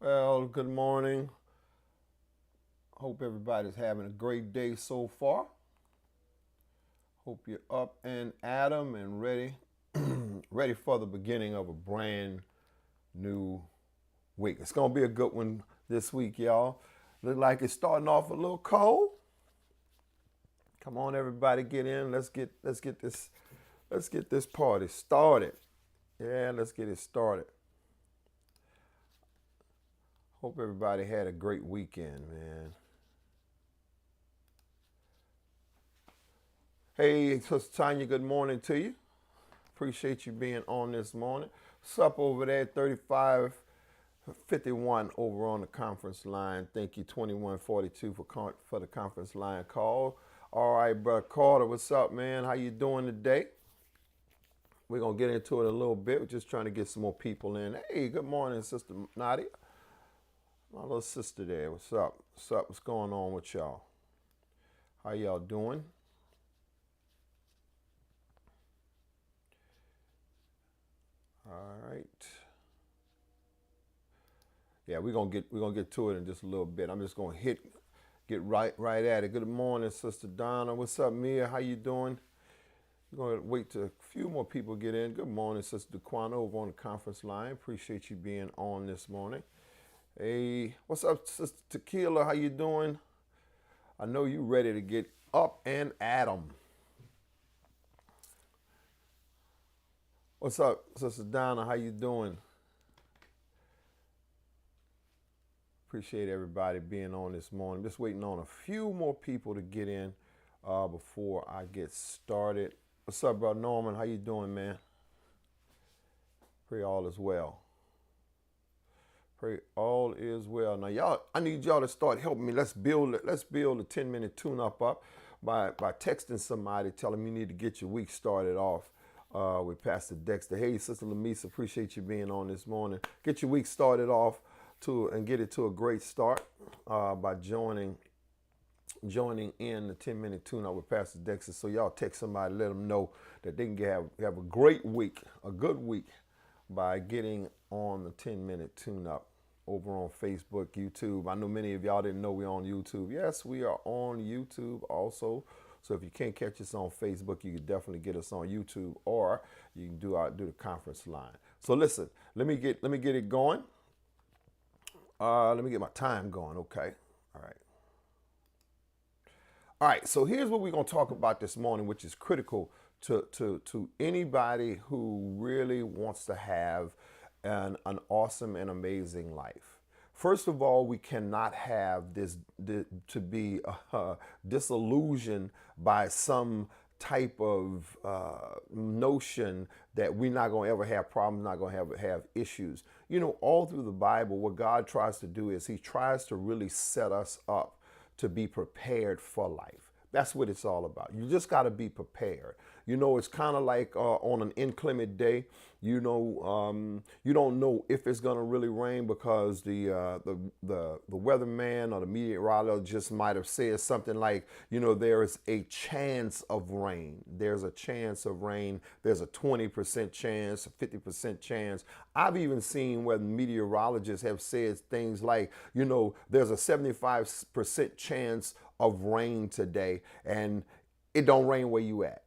Well, good morning. Hope everybody's having a great day so far. Hope you're up and at 'em and ready, ready for the beginning of a brand new week. It's gonna be a good one this week, y'all. Look like it's starting off a little cold. Come on, everybody, get in. Let's get this party started. Yeah, let's get it started. Hope everybody had a great weekend, man. Hey, Sister Tanya, good morning to you. Appreciate you being on this morning. Sup over there, 3551 over on the conference line. Thank you, 2142 for the conference line call. All right, brother Carter, what's up, man? How you doing today? We're gonna get into it a little bit. We're just trying to get some more people in. Hey, good morning, Sister Nadia. My little sister there. What's up? What's up? What's going on with y'all? How y'all doing? All right. Yeah, we're gonna get to it in just a little bit. I'm just gonna get right at it. Good morning, Sister Donna. What's up, Mia? How you doing? We're gonna wait till a few more people get in. Good morning, Sister Daquana over on the conference line. Appreciate you being on this morning. Hey, what's up, Sister Tequila? How you doing? I know you ready to get up and at 'em. What's up, Sister Donna? How you doing? Appreciate everybody being on this morning. Just waiting on a few more people to get in before I get started. What's up, brother Norman? How you doing, man? Pray all is well. Pray all is well. Now, y'all, I need y'all to start helping me. Let's build a 10-minute tune-up by texting somebody, telling them you need to get your week started off with Pastor Dexter. Hey, Sister Lamisa, appreciate you being on this morning. Get your week started off and get it to a great start by joining in the 10-minute tune-up with Pastor Dexter. So y'all text somebody, let them know that they can have a great week, a good week, by getting on the 10-minute tune-up over on Facebook, YouTube. I know many of y'all didn't know we're on YouTube. Yes, we are on YouTube also. So if you can't catch us on Facebook, you can definitely get us on YouTube, or you can do the conference line. So listen, let me get it going. Let me get my time going. Okay. All right. All right. So here's what we're going to talk about this morning, which is critical to anybody who really wants to have an awesome and amazing life. First of all, we cannot have this to be disillusioned by some type of notion that we're not going to ever have problems, not going to have issues. You know, all through the Bible, what God tries to do is he tries to really set us up to be prepared for life. That's what it's all about. You just got to be prepared. You know, it's kind of like on an inclement day. You know, you don't know if it's gonna really rain because the weatherman or the meteorologist might have said something like, you know, there is a chance of rain. There's a chance of rain. There's a 20% chance, a 50% chance. I've even seen where meteorologists have said things like, you know, there's a 75% chance of rain today, and it don't rain where you at.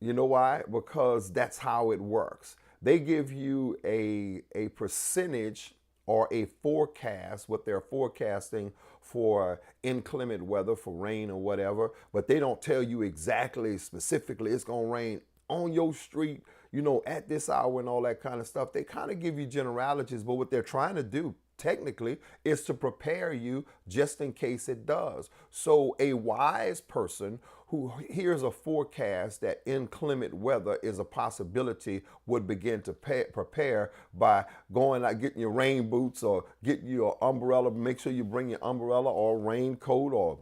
You know why? Because that's how it works. They give you a percentage or a forecast, what they're forecasting for inclement weather, for rain or whatever, but they don't tell you exactly, specifically, it's going to rain on your street, you know, at this hour and all that kind of stuff. They kind of give you generalities, but what they're trying to do technically is to prepare you just in case it does. So a wise person who hears a forecast that inclement weather is a possibility would begin to prepare by going out, getting your rain boots or getting your umbrella. Make sure you bring your umbrella or raincoat or,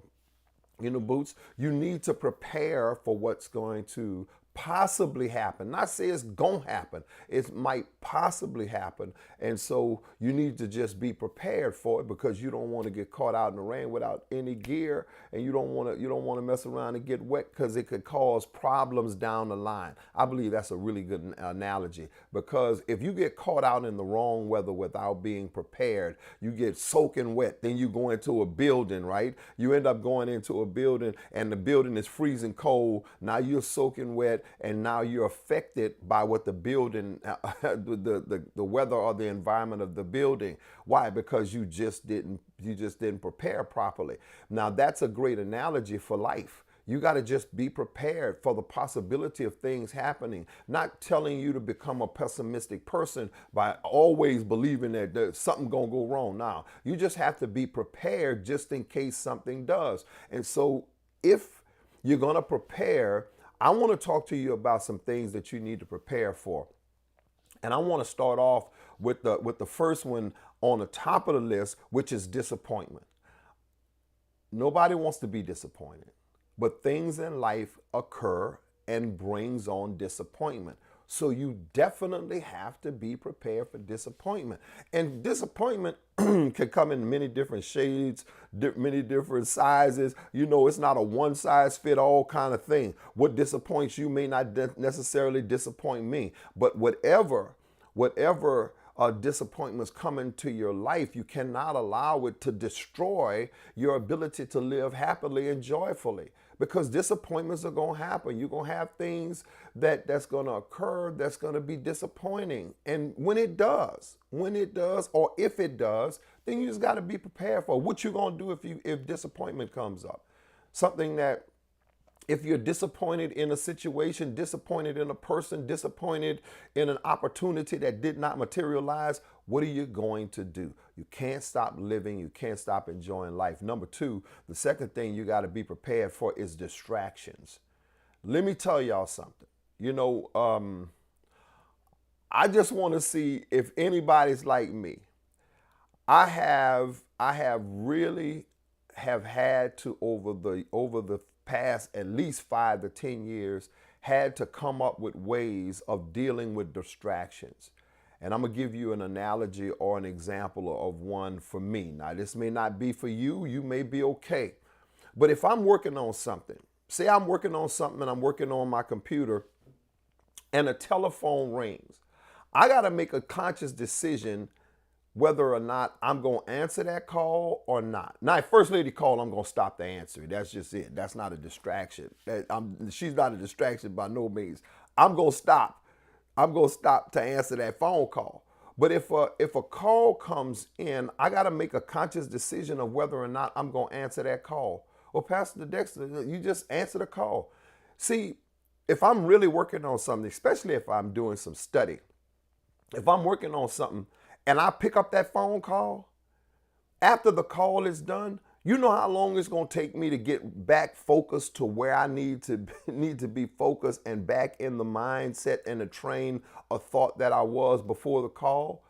you know, boots. You need to prepare for what's going to possibly happen. Not say it's gonna happen. It might possibly happen. And so you need to just be prepared for it, because you don't want to get caught out in the rain without any gear, and you don't want to mess around and get wet, because it could cause problems down the line. I believe that's a really good analogy, because if you get caught out in the wrong weather without being prepared, you get soaking wet. Then you go into a building, right? You end up going into a building and the building is freezing cold. Now you're soaking wet, and now you're affected by what the building, the weather or the environment of the building. Why? Because you just didn't prepare properly. Now that's a great analogy for life. You got to just be prepared for the possibility of things happening. Not telling you to become a pessimistic person by always believing that there's something going to go wrong. Now, you just have to be prepared just in case something does. And so if you're going to prepare, I want to talk to you about some things that you need to prepare for. And I want to start off with the first one on the top of the list, which is disappointment. Nobody wants to be disappointed, but things in life occur and brings on disappointment. So you definitely have to be prepared for disappointment. And disappointment can come in many different shades, many different sizes. It's not a one size fit all kind of thing. What disappoints you may not necessarily disappoint me, but whatever disappointments come into your life, you cannot allow it to destroy your ability to live happily and joyfully, because disappointments are going to happen. You're going to have things that's going to occur that's going to be disappointing. And when it does, or if it does, then you just got to be prepared for what you're going to do if disappointment comes up. Something that, if you're disappointed in a situation, disappointed in a person, disappointed in an opportunity that did not materialize, what are you going to do? You can't stop living. You can't stop enjoying life. Number two, the second thing you got to be prepared for is distractions. Let me tell y'all something. I just want to see if anybody's like me. I have really have had to, over the past at least 5 to 10 years, had to come up with ways of dealing with distractions. And I'm going to give you an analogy or an example of one for me. Now, this may not be for you. You may be okay. But if I'm working on something, say I'm working on something and I'm working on my computer and a telephone rings, I got to make a conscious decision whether or not I'm going to answer that call or not. Now, if First Lady called, I'm going to stop the answer. That's just it. That's not a distraction. She's not a distraction by no means. I'm going to stop. I'm going to stop to answer that phone call. But if a call comes in, I got to make a conscious decision of whether or not I'm going to answer that call. Well, Pastor Dexter, you just answer the call. See, if I'm really working on something, especially if I'm doing some study, if I'm working on something and I pick up that phone call, after the call is done, you know how long it's going to take me to get back focused to where I need to be focused and back in the mindset and the train of thought that I was before the call.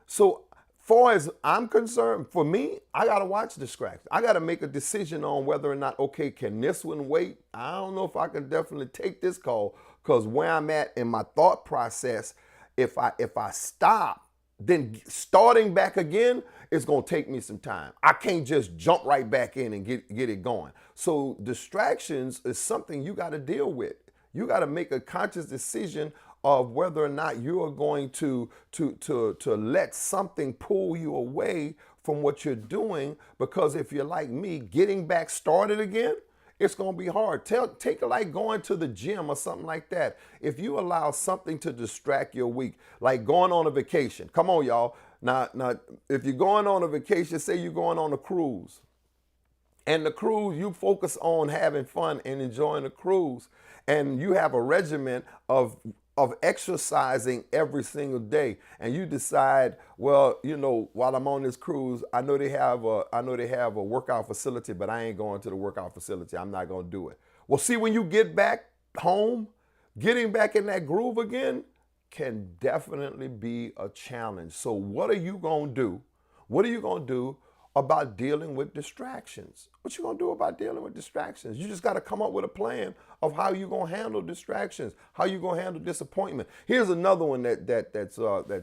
So far as I'm concerned, for me, I got to watch distractions. I got to make a decision on whether or not, okay, can this one wait? I don't know if I can definitely take this call, because where I'm at in my thought process, if I stop, then starting back again, it's going to take me some time. I can't just jump right back in and get it going. So distractions is something you got to deal with. You got to make a conscious decision of whether or not you are going to let something pull you away from what you're doing. Because if you're like me, getting back started again, it's going to be hard. Take it like going to the gym or something like that. If you allow something to distract your week, like going on a vacation. Come on, y'all. Now, if you're going on a vacation, say you're going on a cruise. And the cruise, you focus on having fun and enjoying the cruise. And you have a regimen of exercising every single day, and you decide, well, while I'm on this cruise, I know they have a workout facility, but I ain't going to the workout facility. I'm not going to do it. Well, see, when you get back home, getting back in that groove again can definitely be a challenge. So what are you going to do? What are you going to do about dealing with distractions. What you gonna do about dealing with distractions? You just got to come up with a plan of how you gonna handle distractions, how you gonna handle disappointment. Here's another one that's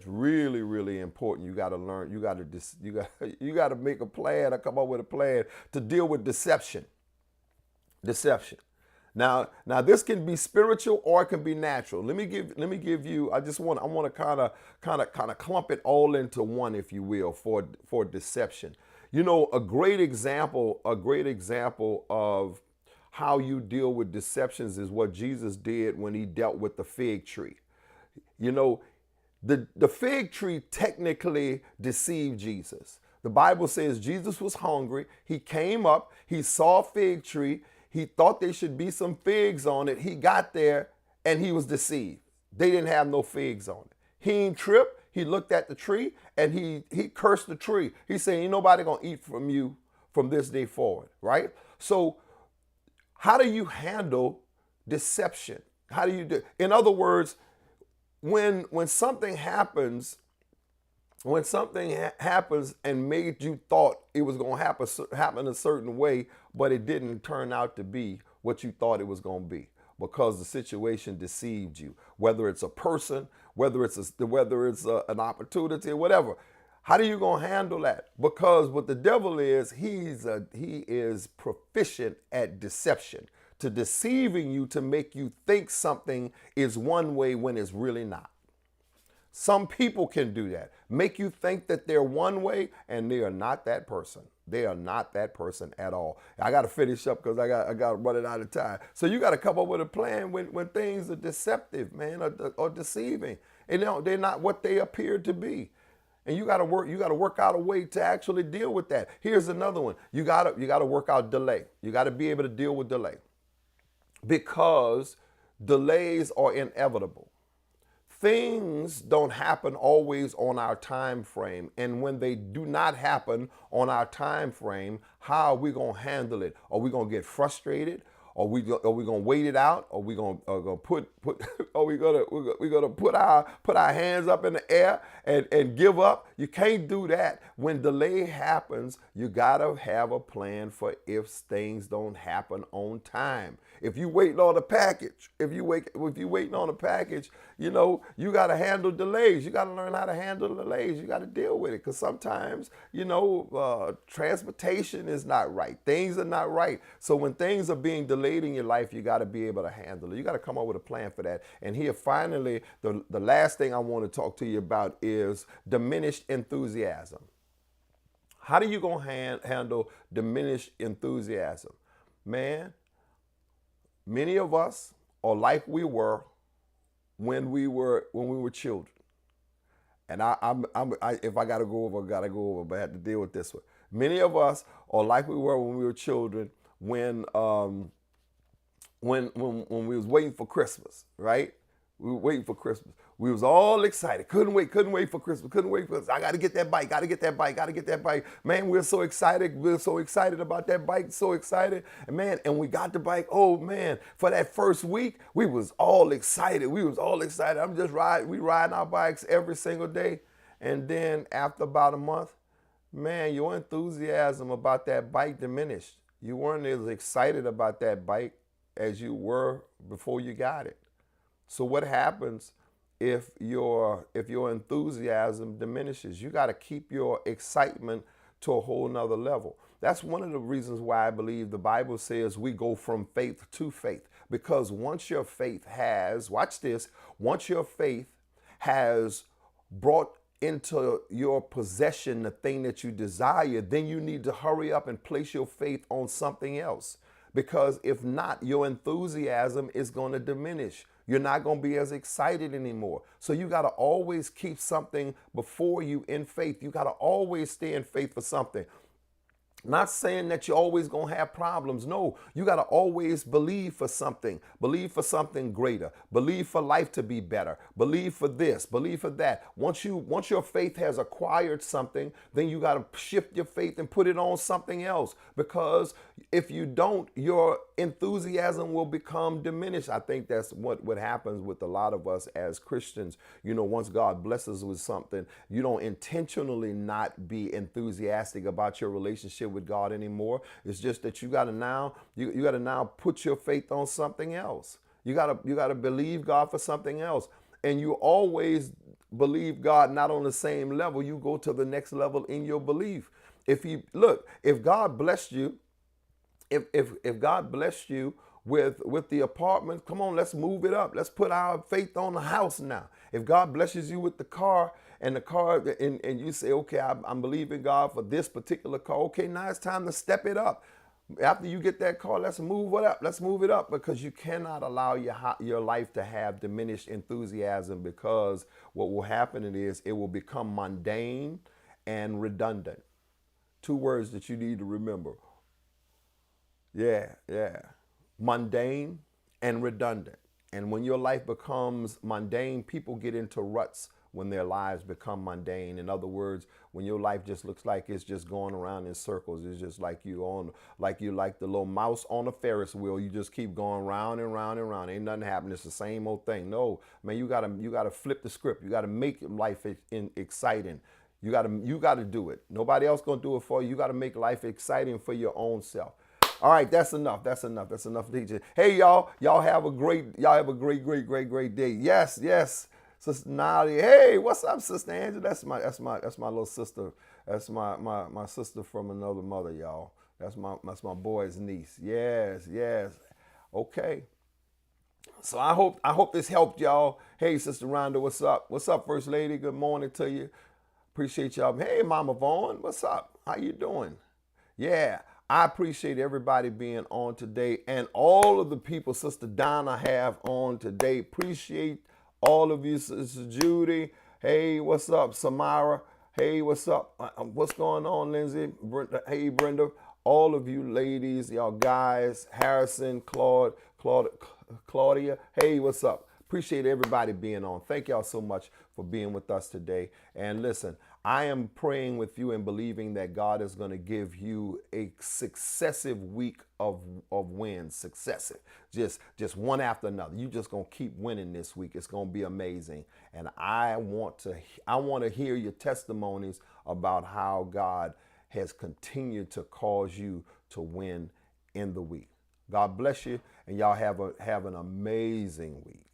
really really important. You got to learn. You got to make a plan or come up with a plan to deal with deception. Deception. Now this can be spiritual or it can be natural. Let me give you. I want to kind of clump it all into one, if you will, for deception. You know, a great example of how you deal with deceptions is what Jesus did when he dealt with the fig tree. You know, the fig tree technically deceived Jesus. The Bible says Jesus was hungry. He came up, he saw a fig tree. He thought there should be some figs on it. He got there and he was deceived. They didn't have no figs on it. He ain't tripped. He looked at the tree and he cursed the tree. He said, ain't nobody gonna eat from you from this day forward, right? So how do you handle deception? How do you do? In other words, when something happens, and made you thought it was going to happen a certain way, but it didn't turn out to be what you thought it was going to be because the situation deceived you, whether it's a person, whether it's an opportunity or whatever. How are you going to handle that? Because what the devil is, he is proficient at deception, to deceiving you to make you think something is one way when it's really not. Some people can do that, make you think that they're one way and they are not that person. They are not that person at all. I got to finish up because I got running out of time. So you got to come up with a plan when things are deceptive, man, or deceiving, and they're not what they appear to be. And you got to work out a way to actually deal with that. Here's another one. You got to work out delay. You got to be able to deal with delay, because delays are inevitable. Things don't happen always on our time frame, and when they do not happen on our time frame, how are we gonna handle it? Are we gonna get frustrated? Are we gonna wait it out? Are we gonna put are we gonna put our hands up in the air and give up? You can't do that. When delay happens, you gotta have a plan for if things don't happen on time. If you waiting on a package, if you waiting on a package, you know, you got to handle delays. You got to learn how to handle delays. You got to deal with it, because sometimes, you know, transportation is not right. Things are not right. So when things are being delayed in your life, you got to be able to handle it. You got to come up with a plan for that. And here, finally, the last thing I want to talk to you about is diminished enthusiasm. How do you gonna handle diminished enthusiasm? Man, many of us are like we were when we were children. And if I gotta go over, but I have to deal with this one. Many of us are like we were when we were children, when we was waiting for Christmas, right? We were waiting for Christmas. We was all excited. Couldn't wait for Christmas. I got to get that bike. Man, we're so excited. We're so excited about that bike. So excited. And man, and we got the bike. Oh man, for that first week, we was all excited. I'm just we riding our bikes every single day. And then after about a month, man, your enthusiasm about that bike diminished. You weren't as excited about that bike as you were before you got it. So what happens if your enthusiasm diminishes? You got to keep your excitement to a whole nother level. That's one of the reasons why I believe the Bible says we go from faith to faith. Because once your faith has, watch this, once your faith has brought into your possession the thing that you desire, then you need to hurry up and place your faith on something else. Because if not, your enthusiasm is going to diminish. You're not going to be as excited anymore. So you got to always keep something before you in faith. You got to always stay in faith for something. Not saying that you're always going to have problems. No, you got to always believe for something. Believe for something greater. Believe for life to be better. Believe for this. Believe for that. Once your faith has acquired something, then you got to shift your faith and put it on something else. Because if you don't, your enthusiasm will become diminished. I think that's what happens with a lot of us as Christians. Once God blesses us with something, you don't intentionally not be enthusiastic about your relationship with God anymore. It's just that you got to now you got to now put your faith on something else. You got to believe God for something else. And you always believe God not on the same level. You go to the next level in your belief. If God blessed you, if God blessed you with the apartment, come on, let's move it up. Let's put our faith on the house now. If God blesses you with the car and you say, okay, I'm believing God for this particular car. Okay, now it's time to step it up. After you get that car, let's move it up. Let's move it up, because you cannot allow your life to have diminished enthusiasm, because what will happen is it will become mundane and redundant. Two words that you need to remember. Yeah. Mundane and redundant. And when your life becomes mundane, people get into ruts when their lives become mundane. In other words, when your life just looks like it's just going around in circles, it's just like you like the little mouse on a Ferris wheel. You just keep going round and round and round. Ain't nothing happening. It's the same old thing. No, man, you gotta flip the script. You gotta make life exciting. You gotta do it. Nobody else gonna do it for you. You gotta make life exciting for your own self. All right, that's enough. That's enough teaching. Hey, y'all have a great day. Yes. Sister Nadia. Hey, what's up, Sister Angela? That's my little sister. That's my sister from another mother, y'all. That's my boy's niece. Yes. Okay. So I hope this helped y'all. Hey, Sister Rhonda, what's up? What's up, First Lady? Good morning to you. Appreciate y'all. Hey, Mama Vaughn, what's up? How you doing? Yeah, I appreciate everybody being on today, and all of the people Sister Donna have on today. Appreciate all of you, Sister Judy. Hey, what's up, Samara? Hey, what's up? What's going on, Lindsay? Hey, Brenda. All of you ladies, y'all guys, Harrison, Claudia. Hey, what's up? Appreciate everybody being on. Thank y'all so much for being with us today. And listen, I am praying with you and believing that God is going to give you a successive week of wins. Successive. Just one after another. You just going to keep winning this week. It's going to be amazing. And I want to hear your testimonies about how God has continued to cause you to win in the week. God bless you, and y'all have an amazing week.